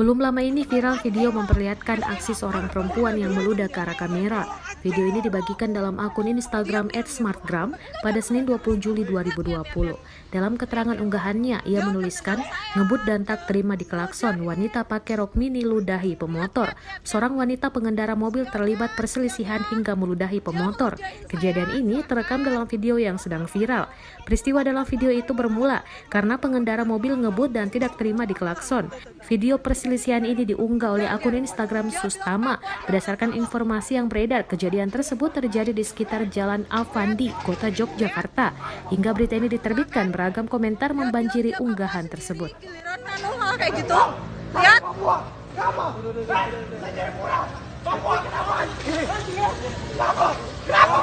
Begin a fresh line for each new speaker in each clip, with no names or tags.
Belum lama ini viral video memperlihatkan aksi seorang perempuan yang meludah ke arah kamera. Video ini dibagikan dalam akun Instagram @smartgram pada Senin 20 Juli 2020. Dalam keterangan unggahannya, ia menuliskan, "Ngebut dan tak terima di klakson, wanita pakai rok mini ludahi pemotor. Seorang wanita pengendara mobil terlibat perselisihan hingga meludahi pemotor. Kejadian ini terekam dalam video yang sedang viral. Peristiwa dalam video itu bermula karena pengendara mobil ngebut dan tidak terima di klakson. Video perselisihan ini diunggah oleh akun Instagram Sustama. Berdasarkan informasi yang beredar, kejadian tersebut terjadi di sekitar Jalan Avandi, Kota Yogyakarta. Hingga berita ini diterbitkan, beragam komentar membanjiri unggahan tersebut.
Kayak gitu, lihat.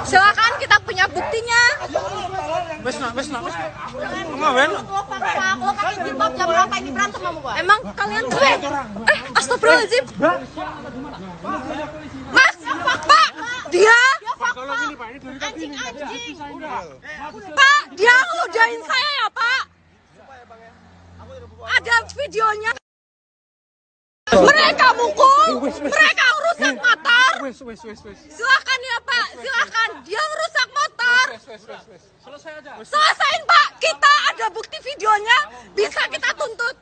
Silakan, kita punya buktinya. Lo pakai jilbab jam berapa ini berantem sama gua? Emang kalian astagfirullahaladzim. Mas, Pak, dia anjing. Pak, dia ngeludahin saya ya, Pak. Ada videonya. Mereka mukul, mereka rusak motor. Silakan ya Pak, silakan. Dia merusak motor. Selesain Pak, kita ada bukti videonya, bisa kita tuntut.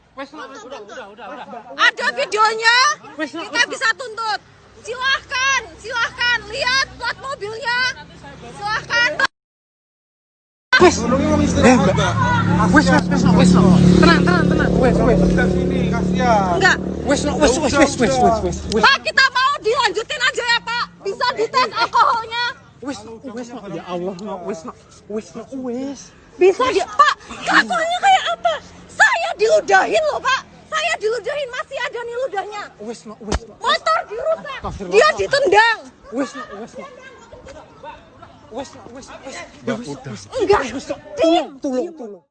Ada videonya, kita bisa tuntut. Silahkan, lihat plat mobilnya. Silahkan. Pak, kita mau dilanjutin aja ya Pak. Bisa dites alkoholnya.
Ya Allah,
Bisa dia, Pak. Kelakuannya kayak apa? Saya diludahin loh Pak. Saya diludahin, masih ada nih ludahnya. Motor dirusak, dia ditendang. Enggak,
tolong.